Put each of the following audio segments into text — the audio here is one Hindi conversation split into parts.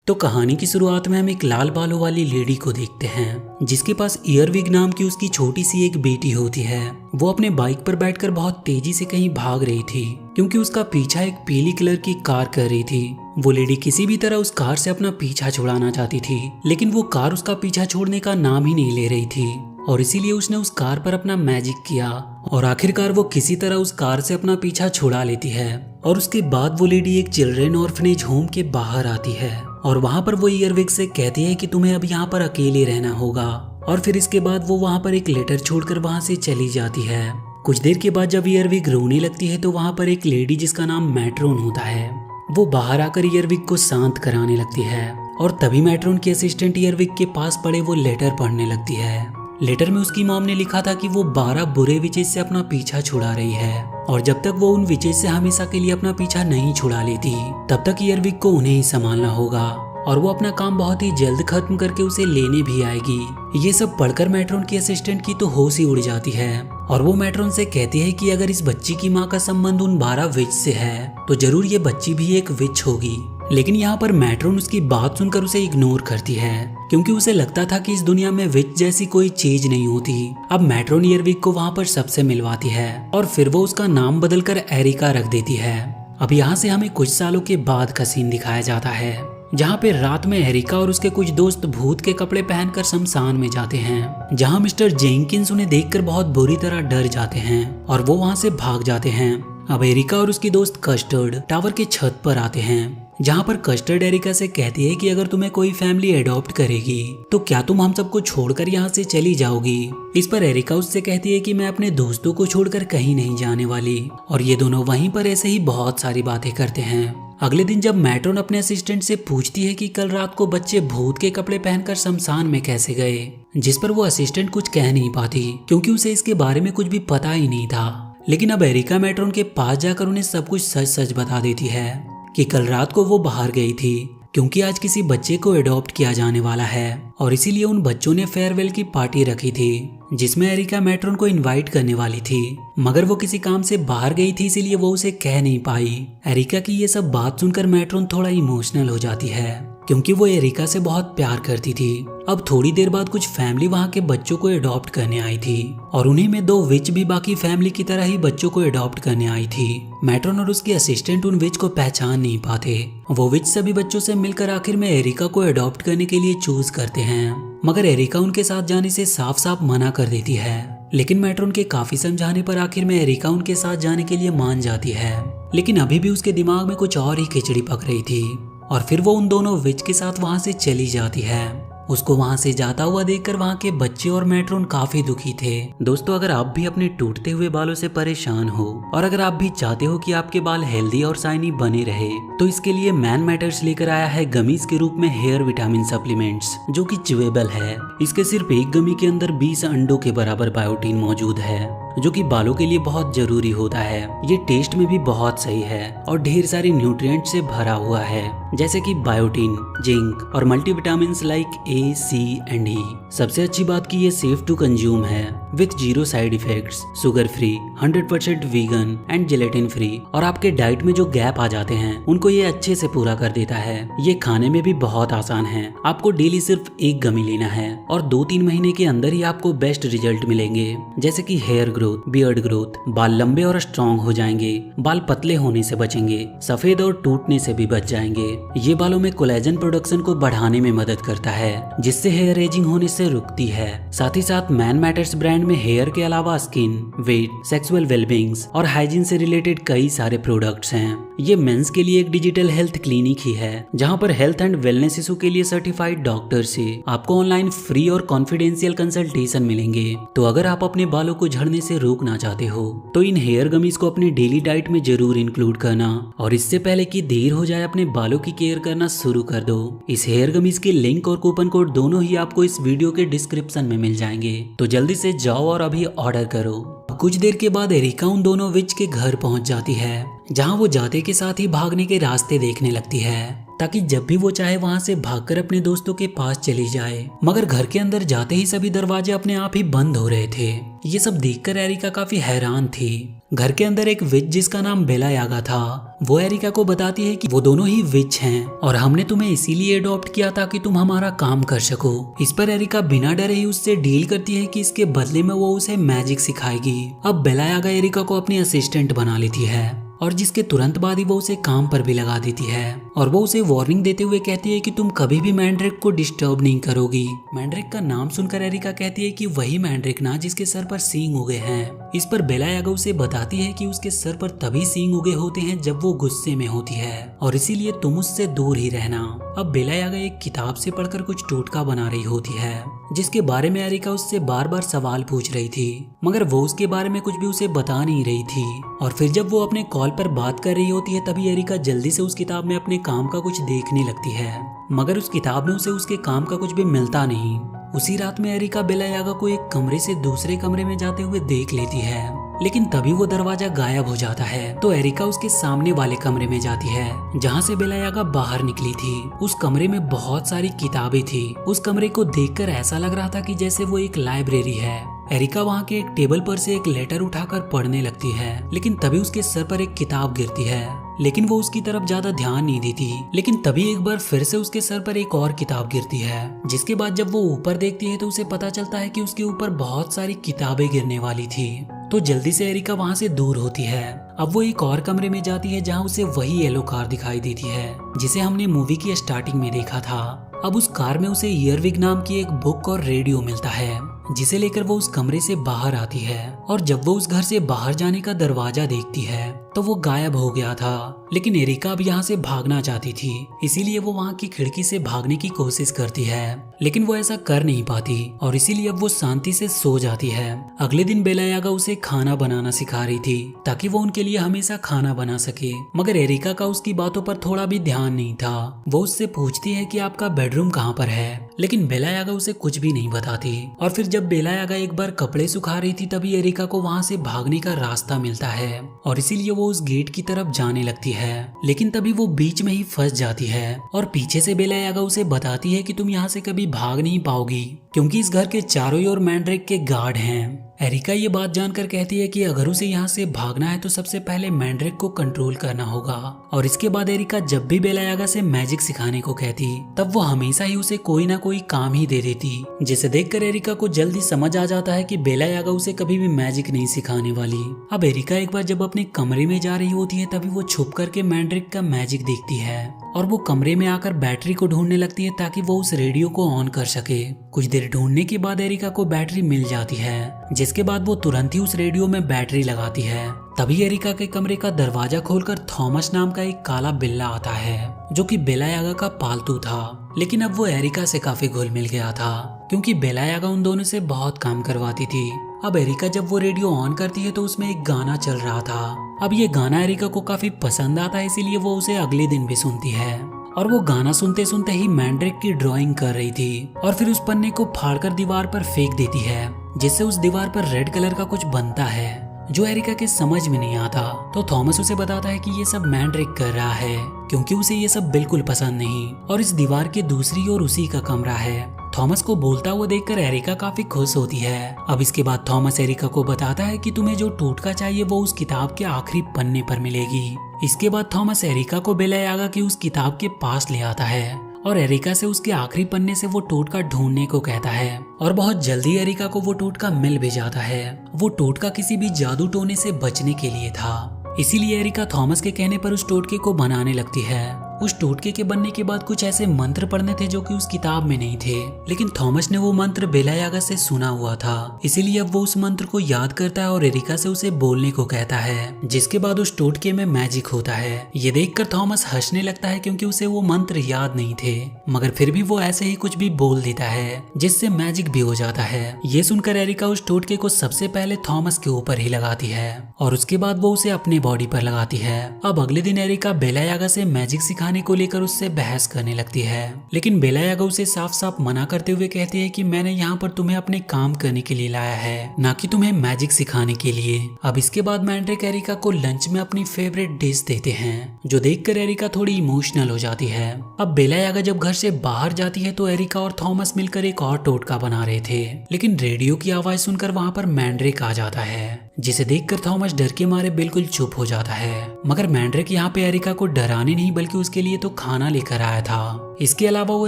तो कहानी की शुरुआत में हम एक लाल बालों वाली लेडी को देखते हैं जिसके पास ईयरविग नाम की उसकी छोटी सी एक बेटी होती है। वो अपने बाइक पर बैठकर बहुत तेजी से कहीं भाग रही थी क्योंकि उसका पीछा एक पीली कलर की कार कर रही थी। वो लेडी किसी भी तरह उस कार से अपना पीछा छुड़ाना चाहती थी, लेकिन वो कार उसका पीछा छोड़ने का नाम ही नहीं ले रही थी और इसीलिए उसने उस कार पर अपना मैजिक किया और आखिरकार वो किसी तरह उस कार से अपना पीछा छुड़ा लेती है। और उसके बाद वो लेडी एक चिल्ड्रेन ऑर्फनेज होम के बाहर आती है और वहाँ पर वो ईयरविग से कहती है कि तुम्हें अब यहाँ पर अकेले रहना होगा। और फिर इसके बाद वो वहाँ पर एक लेटर छोड़कर वहाँ से चली जाती है। कुछ देर के बाद जब ईयरविग रोने लगती है तो वहाँ पर एक लेडी जिसका नाम मैट्रोन होता है वो बाहर आकर ईयरविग को शांत कराने लगती है और तभी मैट्रोन की असिस्टेंट ईयरविग के पास पड़े वो लेटर पढ़ने लगती है। लेटर में उसकी मॉम ने लिखा था कि वो 12 बुरे विचेस से अपना पीछा छुड़ा रही है और जब तक वो उन विचेस से हमेशा के लिए अपना पीछा नहीं छुड़ा लेती तब तक ईयरविग को उन्हें ही संभालना होगा और वो अपना काम बहुत ही जल्द खत्म करके उसे लेने भी आएगी। ये सब पढ़कर मैट्रोन की असिस्टेंट की तो होश ही उड़ जाती है और वो मैट्रोन से कहती है कि अगर इस बच्ची की माँ का संबंध उन 12 विच से है तो जरूर ये बच्ची भी एक विच होगी। लेकिन यहाँ पर मैट्रोन उसकी बात सुनकर उसे इग्नोर करती है क्योंकि उसे लगता था कि इस दुनिया में विच जैसी कोई चीज नहीं होती। अब मैट्रोन ईयरविग को वहाँ पर सबसे मिलवाती है और फिर वो उसका नाम बदलकर एरिका रख देती है। अब यहाँ से हमें कुछ सालों के बाद का सीन दिखाया जाता है जहाँ पे रात में एरिका और उसके कुछ दोस्त भूत के कपड़े पहनकर शमशान में जाते हैं, जहाँ मिस्टर जेंकिंस उन्हें देखकर बहुत बुरी तरह डर जाते हैं और वो वहाँ से भाग जाते हैं। अब एरिका और उसकी दोस्त कस्टर्ड टावर के छत पर आते हैं जहाँ पर कस्टर्ड एरिका से कहती है कि अगर तुम्हें कोई फैमिली एडॉप्ट करेगी तो क्या तुम हम सबको छोड़कर यहाँ से चली जाओगी। इस पर एरिका उससे कहती है कि मैं अपने दोस्तों को छोड़कर कहीं नहीं जाने वाली और ये दोनों वहीं पर ऐसे ही बहुत सारी बातें करते हैं। अगले दिन जब मैट्रोन अपने असिस्टेंट से पूछती है कि कल रात को बच्चे भूत के कपड़े पहनकर शमशान में कैसे गए, जिस पर वो असिस्टेंट कुछ कह नहीं पाती क्योंकि उसे इसके बारे में कुछ भी पता ही नहीं था। लेकिन अब एरिका मैट्रोन के पास जाकर उन्हें सब कुछ सच सच बता देती है कि कल रात को वो बाहर गई थी क्योंकि आज किसी बच्चे को एडॉप्ट किया जाने वाला है और इसीलिए उन बच्चों ने फेयरवेल की पार्टी रखी थी जिसमें एरिका मैट्रोन को इनवाइट करने वाली थी, मगर वो किसी काम से बाहर गई थी इसीलिए वो उसे कह नहीं पाई। एरिका की ये सब बात सुनकर मैट्रोन थोड़ा इमोशनल हो जाती है क्योंकि वो एरिका से बहुत प्यार करती थी। अब थोड़ी देर बाद कुछ फैमिली वहाँ के बच्चों को एडॉप्ट करने आई थी और उन्हीं में 2 विच भी बाकी फैमिली की तरह ही बच्चों को एडॉप्ट करने आई थी। मैट्रोन और उसकी असिस्टेंट उन विच को पहचान नहीं पाते। वो विच सभी बच्चों से मिलकर आखिर में एरिका को एडॉप्ट करने के लिए चूज करते हैं, मगर एरिका उनके साथ जाने से साफ साफ मना कर देती है। लेकिन मैट्रोन के काफी समझाने पर आखिर में एरिका उनके साथ जाने के लिए मान जाती है, लेकिन अभी भी उसके दिमाग में कुछ और ही खिचड़ी पक रही थी और फिर वो उन दोनों विच के साथ वहां से चली जाती है। उसको वहां से जाता हुआ देखकर वहां के बच्चे और मैट्रोन काफी दुखी थे। दोस्तों, अगर आप भी अपने टूटते हुए बालों से परेशान हो और अगर आप भी चाहते हो कि आपके बाल हेल्दी और शाइनी बने रहे तो इसके लिए मैन मैटर्स लेकर आया है गमीज के रूप में हेयर विटामिन सप्लीमेंट्स जो कि च्यूएबल है। इसके सिर्फ एक गमी के अंदर 20 अंडों के बराबर बायोटीन मौजूद है जो कि बालों के लिए बहुत जरूरी होता है। ये टेस्ट में भी बहुत सही है और ढेर सारी न्यूट्रिएंट से भरा हुआ है जैसे कि बायोटीन, जिंक और multivitamins like A, C and E. सबसे अच्छी बात कि ये सेफ टू कंज्यूम है with 0 side effects, sugar free, 100% vegan and gelatin free और आपके डाइट में जो गैप आ जाते हैं उनको ये अच्छे से पूरा कर देता है। ये खाने में भी बहुत आसान है। आपको डेली सिर्फ 1 गमी लेना है और 2-3 महीने के अंदर ही आपको बेस्ट रिजल्ट मिलेंगे जैसे कि हेयर ग्रोथ, बियर्ड ग्रोथ, बाल लंबे और स्ट्रॉन्ग हो जाएंगे, बाल पतले होने से बचेंगे, सफेद और टूटने से भी बच जाएंगे। ये बालों में कोलेजन प्रोडक्शन को बढ़ाने में मदद करता है जिससे हेयर एजिंग होने से रुकती है। साथ ही साथ मैन मैटर्स ब्रांड में हेयर के अलावा स्किन, वेट, सेक्सुअल वेलबींग्स और हाइजीन से रिलेटेड कई सारे प्रोडक्ट्स हैं। ये मेंस के लिए एक डिजिटल हेल्थ क्लिनिक ही है जहाँ पर हेल्थ एंड वेलनेस इशू के लिए सर्टिफाइड डॉक्टर से आपको ऑनलाइन फ्री और कॉन्फिडेंशियल कंसल्टेशन मिलेंगे। तो अगर आप अपने बालों को झड़ने से रोकना चाहते हो तो इन हेयर गमीज को अपनी डेली डाइट में जरूर इंक्लूड करना और इससे पहले कि देर हो जाए अपने बालों की केयर करना शुरू कर दो। इस हेयर गमीज के लिंक और कूपन कोड दोनों ही आपको इस वीडियो के डिस्क्रिप्शन में मिल जाएंगे, तो जल्दी से जाओ और अभी ऑर्डर करो। कुछ देर के बाद एरिका उन दोनों विच के घर पहुंच जाती है जहां वो जाते के साथ ही भागने के रास्ते देखने लगती है ताकि जब भी वो चाहे वहां से भागकर अपने दोस्तों के पास चली जाए। मगर घर के अंदर जाते ही सभी दरवाजे अपने आप ही बंद हो रहे थे। ये सब देखकर एरिका काफी हैरान थी घर के अंदर एक विच जिसका नाम बेला यागा था, वो एरिका को बताती है कि वो दोनों ही विच हैं और हमने तुम्हें इसीलिए अडॉप्ट किया ताकि तुम हमारा काम कर सको। इस पर एरिका बिना डरे ही उससे डील करती है कि इसके बदले में वो उसे मैजिक सिखाएगी। अब बेला यागा एरिका को अपनी असिस्टेंट बना लेती है और जिसके तुरंत बाद ही वो उसे काम पर भी लगा देती है और वो उसे वार्निंग देते हुए कहती है कि तुम कभी भी मैंड्रिक को डिस्टर्ब नहीं करोगी। मैंड्रिक का नाम सुनकर एरिका कहती है कि वही मैंड्रिक ना जिसके सर पर सींग उगे हैं। इस पर बेला यागा उसे बताती है कि उसके सर पर तभी सींग उगे होते हैं जब वो गुस्से में होती है और इसीलिए तुम उससे दूर ही रहना। अब बेला यागा एक किताब से पढ़कर कुछ टोटका बना रही होती है जिसके बारे में एरिका उससे बार बार सवाल पूछ रही थी, मगर वो उसके बारे में कुछ भी उसे बता नहीं रही थी। और फिर जब वो अपने कॉल पर बात कर रही होती है तभी एरिका जल्दी से उस किताब में अपने काम का कुछ देखने लगती है, मगर उस किताब में उसे उसके काम का कुछ भी मिलता नहीं। उसी रात में एरिका बेला यागा को एक कमरे से दूसरे कमरे में जाते हुए देख लेती है, लेकिन तभी वो दरवाजा गायब हो जाता है। तो एरिका उसके सामने वाले कमरे में जाती है जहाँ से बेला यागा बाहर निकली थी। उस कमरे में बहुत सारी किताबें थी। उस कमरे को देखकर ऐसा लग रहा था कि जैसे वो एक लाइब्रेरी है। एरिका वहाँ के एक टेबल पर से एक लेटर उठाकर पढ़ने लगती है, लेकिन तभी उसके सर पर एक किताब गिरती है, लेकिन वो उसकी तरफ ज्यादा ध्यान नहीं देती। लेकिन तभी एक बार फिर से उसके सर पर एक और किताब गिरती है, जिसके बाद जब वो ऊपर देखती है तो उसे पता चलता है कि उसके ऊपर बहुत सारी किताबें गिरने वाली थी। तो जल्दी से एरिका वहाँ से दूर होती है। अब वो एक और कमरे में जाती है जहाँ उसे वही येलो कार दिखाई देती है जिसे हमने मूवी की स्टार्टिंग में देखा था। अब उस कार में उसे ईयरविग नाम की एक बुक और रेडियो मिलता है, जिसे लेकर वो उस कमरे से बाहर आती है। और जब वो उस घर से बाहर जाने का दरवाजा देखती है तो वो गायब हो गया था। लेकिन एरिका अब यहाँ से भागना चाहती थी, इसीलिए वो वहाँ की खिड़की से भागने की कोशिश करती है, लेकिन वो ऐसा कर नहीं पाती और इसीलिए अब वो शांति से सो जाती है। अगले दिन बेला यागा उसे खाना बनाना सिखा रही थी ताकि वो उनके लिए हमेशा खाना बना सके, मगर एरिका का उसकी बातों पर थोड़ा भी ध्यान नहीं था। वो उससे पूछती है कि आपका बेडरूम कहाँ पर है, लेकिन बेला यागा उसे कुछ भी नहीं बताती। और फिर जब बेला यागा एक बार कपड़े सुखा रही थी तभी एरिका को वहाँ से भागने का रास्ता मिलता है और इसीलिए वो उस गेट की तरफ जाने लगती है, लेकिन तभी वो बीच में ही फंस जाती है और पीछे से बेला यागा उसे बताती है कि तुम यहाँ से कभी भाग नहीं पाओगी क्योंकि इस घर के चारों ओर मैंड्रिक के गार्ड हैं। एरिका ये बात जानकर कहती है कि अगर उसे यहाँ से भागना है तो सबसे पहले मैंड्रिक को कंट्रोल करना होगा। और इसके बाद एरिका जब भी बेला यागा से मैजिक सिखाने को कहती तब वो हमेशा ही उसे कोई ना कोई काम ही दे देती, जिसे देखकर एरिका को जल्दी समझ आ जाता है कि बेला यागा उसे कभी भी मैजिक नहीं सिखाने वाली। अब एरिका एक बार जब अपने कमरे में जा रही होती है तभी वो छुप करके मैंड्रिक का मैजिक देखती है और वो कमरे में आकर बैटरी को ढूंढने लगती है ताकि वो उस रेडियो को ऑन कर सके। कुछ देर ढूंढने के बाद एरिका को बैटरी मिल जाती है, जिसके बाद वो तुरंत ही उस रेडियो में बैटरी लगाती है। तभी एरिका के कमरे का दरवाजा खोलकर थॉमस नाम का एक काला बिल्ला आता है जो कि बेला यागा का पालतू था। लेकिन अब वो एरिका से काफी घुल मिल गया था क्योंकि बेला यागा उन दोनों से बहुत काम करवाती थी। अब एरिका जब वो रेडियो ऑन करती है तो उसमें एक गाना चल रहा था। अब ये गाना एरिका को काफी पसंद आता है, इसीलिए वो उसे अगले दिन भी सुनती है और वो गाना सुनते सुनते ही मैंड्रिक की ड्राइंग कर रही थी और फिर उस पन्ने को फाड़कर दीवार पर फेंक देती है, जिससे उस दीवार पर रेड कलर का कुछ बनता है जो एरिका के समझ में नहीं आता। तो थॉमस उसे बताता है कि ये सब मैंड्रिक कर रहा है क्योंकि उसे ये सब बिल्कुल पसंद नहीं और इस दीवार के दूसरी ओर उसी का कमरा है। थॉमस को बोलता हुआ देखकर एरिका काफी खुश होती है। अब इसके बाद थॉमस एरिका को बताता है कि तुम्हें जो टोटका चाहिए वो उस किताब के आखिरी पन्ने पर मिलेगी। इसके बाद थॉमस एरिका को बेला यागा की उस किताब के पास ले आता है और एरिका से उसके आखिरी पन्ने से वो टोटका ढूंढने को कहता है और बहुत जल्दी एरिका को वो टोटका मिल भी जाता है। वो टोटका किसी भी जादू टोने से बचने के लिए था, इसीलिए एरिका थॉमस के कहने पर उस टोटके को बनाने लगती है। उस टोटके के बनने के बाद कुछ ऐसे मंत्र पढ़ने थे जो कि उस किताब में नहीं थे, लेकिन थॉमस ने वो मंत्र बेला यागा से सुना हुआ था, इसीलिए अब वो उस मंत्र को याद करता है और एरिका से उसे बोलने को कहता है, जिसके बाद उस टोटके में मैजिक होता है। ये देखकर थॉमस हंसने लगता है क्योंकि उसे वो मंत्र याद नहीं थे, मगर फिर भी वो ऐसे ही कुछ भी बोल देता है जिससे मैजिक भी हो जाता है। ये सुनकर एरिका उस टोटके को सबसे पहले थॉमस के ऊपर ही लगाती है और उसके बाद वो उसे अपनी बॉडी पर लगाती है। अब अगले दिन एरिका बेला यागा से मैजिक सिखाने को लेकर उससे बहस करने लगती है, लेकिन बेला यागा उसे साफ साफ मना करते हुए कहती है कि मैंने यहाँ पर तुम्हें अपने काम करने के लिए लाया है, ना कि तुम्हें मैजिक सिखाने के लिए। अब इसके बाद मैंड्रिक एरिका को लंच में अपनी फेवरेट डिश देते हैं, जो देखकर एरिका थोड़ी इमोशनल हो जाती है। अब बेला यागा जब घर से बाहर जाती है तो एरिका और थॉमस मिलकर एक और टोटका बना रहे थे, लेकिन रेडियो की आवाज सुनकर वहाँ पर मैंड्रिक आ जाता है। जिसे देखकर थॉमस डर के मारे बिल्कुल चुप हो जाता है। मगर मैंड्रिक यहाँ पे एरिका को डराने नहीं बल्कि उसके लिए तो खाना लेकर आया था। इसके अलावा वो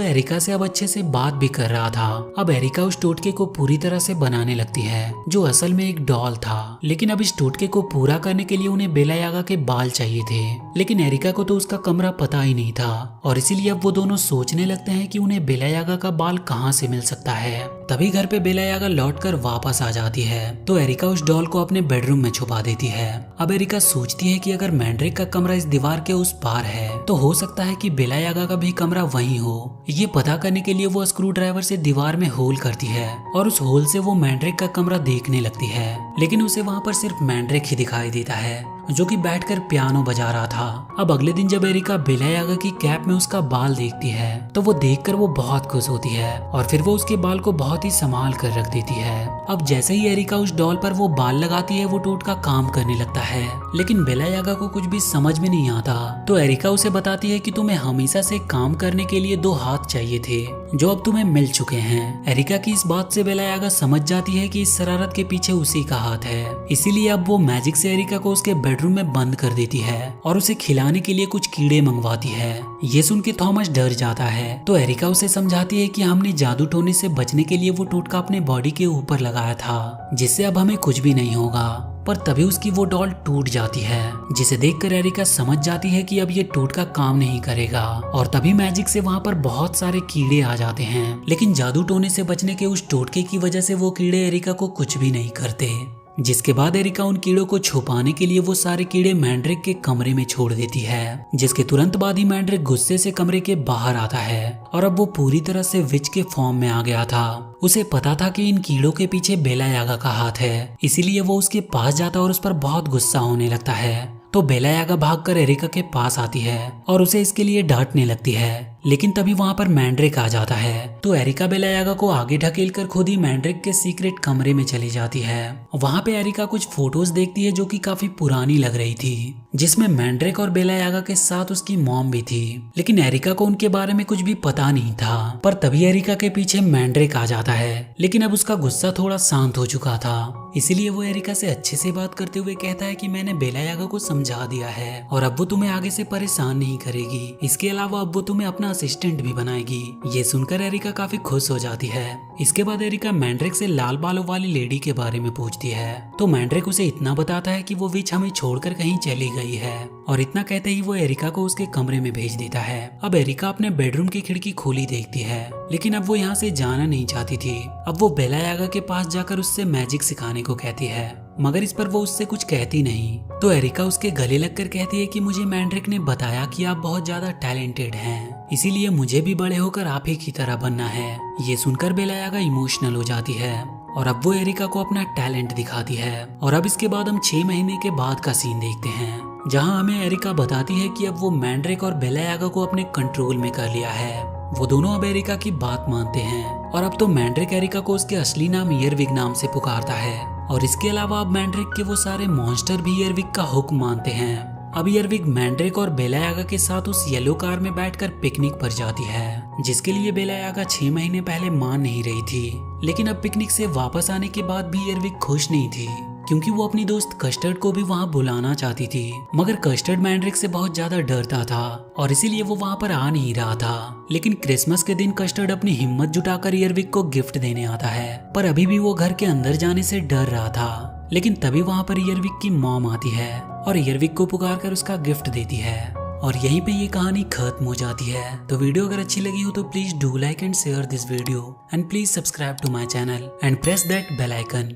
एरिका से अब अच्छे से बात भी कर रहा था। अब एरिका उस टोटके को पूरी तरह से बनाने लगती है जो असल में एक डॉल था। लेकिन अब इस टोटके को पूरा करने के लिए उन्हें बेला यागा के बाल चाहिए थे, लेकिन एरिका को तो उसका कमरा पता ही नहीं था और इसीलिए अब वो दोनों सोचने लगते हैं कि उन्हें बेला यागा का बाल कहाँ से मिल सकता है। तभी घर पे बेला यागा लौटकर वापस आ जाती है तो एरिका उस डॉल को अपने बेडरूम में छुपा देती है। अब एरिका सोचती है कि अगर मैंड्रिक का कमरा इस दीवार के उस पार है तो हो सकता है कि बेला यागा का भी कमरा वहीं हो। ये पता करने के लिए वो स्क्रू ड्राइवर से दीवार में होल करती है और उस होल से वो मैंड्रिक का कमरा देखने लगती है, लेकिन उसे वहाँ पर सिर्फ मैंड्रिक ही दिखाई देता है जो कि बैठकर पियानो बजा रहा था। अब अगले दिन जब एरिका बेला यागा की कैप में उसका बाल देखती है तो वो देखकर वो बहुत खुश होती है और फिर वो उसके बाल को बहुत ही संभाल कर रख देती है। अब जैसे ही एरिका उस डॉल पर वो बाल लगाती है वो टोटका काम करने लगता है, लेकिन बेला यागा को कुछ भी समझ में नहीं आता। तो एरिका उसे बताती है कि तुम्हें हमेशा से काम करने के लिए 2 हाथ चाहिए थे जो अब तुम्हें मिल चुके हैं। एरिका की इस बात से बेला यागा समझ जाती है कि इस शरारत के पीछे उसी का हाथ है, इसीलिए अब वो मैजिक से एरिका को उसके बेडरूम में बंद कर देती है और उसे खिलाने के लिए कुछ कीड़े मंगवाती है। ये सुन के थॉमस डर जाता है तो एरिका उसे समझाती है कि हमने जादू टोने से बचने के लिए वो टोटका अपने बॉडी के ऊपर लगाया था जिससे अब हमें कुछ भी नहीं होगा। पर तभी उसकी वो डॉल टूट जाती है जिसे देखकर एरिका समझ जाती है कि अब ये टोटका काम नहीं करेगा और तभी मैजिक से वहाँ पर बहुत सारे कीड़े आ जाते हैं, लेकिन जादू टोने से बचने के उस टोटके की वजह से वो कीड़े एरिका को कुछ भी नहीं करते। जिसके बाद एरिका उन कीड़ों को छुपाने के लिए वो सारे कीड़े मैंड्रिक के कमरे में छोड़ देती है, जिसके तुरंत बाद ही मैंड्रिक गुस्से से कमरे के बाहर आता है और अब वो पूरी तरह से विच के फॉर्म में आ गया था। उसे पता था कि इन कीड़ों के पीछे बेला यागा का हाथ है, इसीलिए वो उसके पास जाता और उस पर बहुत गुस्सा होने लगता है। तो बेला यागा भागकर एरिका के पास आती है और उसे इसके लिए डांटने लगती है, लेकिन तभी वहाँ पर मैंड्रिक आ जाता है तो एरिका बेला यागा को आगे ढकेलकर खुद ही मैंड्रिक के सीक्रेट कमरे में चली जाती है। वहाँ पे एरिका कुछ फोटोज देखती है जो कि काफी पुरानी लग रही थी, जिसमें मैंड्रिक और बेला यागा के साथ उसकी मॉम भी थी, लेकिन एरिका को उनके बारे में कुछ भी पता नहीं था। पर तभी एरिका के पीछे मैंड्रिक आ जाता है, लेकिन अब उसका गुस्सा थोड़ा शांत हो चुका था, इसीलिए वो एरिका से अच्छे से बात करते हुए कहता है कि मैंने बेला यागा को समझा दिया है और अब वो तुम्हें आगे से परेशान नहीं करेगी। इसके अलावा अब वो तुम्हें अपना असिस्टेंट भी बनाएगी। ये सुनकर एरिका काफी खुश हो जाती है। इसके बाद एरिका मैंड्रिक से लाल बालों वाली लेडी के बारे में पूछती है तो मैंड्रिक उसे इतना बताता है कि वो विच हमें छोड़कर कहीं चली गई है और इतना कहते ही वो एरिका को उसके कमरे में भेज देता है। अब एरिका अपने बेडरूम की खिड़की खोली देखती है, लेकिन अब वो यहाँ से जाना नहीं चाहती थी। अब वो बेला यागा के पास जाकर उससे मैजिक सिखाने को कहती है, मगर इस पर वो उससे कुछ कहती नहीं। तो एरिका उसके गले लगकर कहती है कि मुझे मैंड्रिक ने बताया कि आप बहुत ज्यादा टैलेंटेड हैं, इसीलिए मुझे भी बड़े होकर आप ही की तरह बनना है। ये सुनकर बेला यागा इमोशनल हो जाती है और अब वो एरिका को अपना टैलेंट दिखाती है। और अब इसके बाद हम 6 महीने के बाद का सीन देखते हैं, जहाँ हमें एरिका बताती है कि अब वो मैंड्रिक और बेला यागा को अपने कंट्रोल में कर लिया है। वो दोनों अब एरिका की बात मानते हैं और अब तो मैंड्रिक एरिका को उसके असली नाम ईयरविग नाम से पुकारता है और इसके अलावा अब मैंड्रिक के वो सारे मॉन्स्टर भी ईयरविग का हुक्म मानते हैं। अब ईयरविग मैंड्रिक और बेला यागा के साथ उस येलो कार में बैठकर पिकनिक पर जाती है, जिसके लिए बेला यागा 6 महीने पहले मान नहीं रही थी, लेकिन अब पिकनिक से वापस आने के बाद भी ईयरविग खुश नहीं थी क्योंकि वो अपनी दोस्त कस्टर्ड को भी वहाँ बुलाना चाहती थी, मगर कस्टर्ड मैंड्रिक से बहुत ज्यादा डरता था और इसीलिए वो वहाँ पर आ नहीं रहा था। लेकिन क्रिसमस के दिन कस्टर्ड अपनी हिम्मत जुटाकर ईयरविग को गिफ्ट देने आता है, पर अभी भी वो घर के अंदर जाने से डर रहा था। लेकिन तभी वहाँ पर ईयरविग की मॉम आती है और ईयरविग को पुकार कर उसका गिफ्ट देती है और यहीं पे ये कहानी खत्म हो जाती है। तो वीडियो अगर अच्छी लगी हो तो please do like and share this video and please subscribe to my channel and press that bell icon.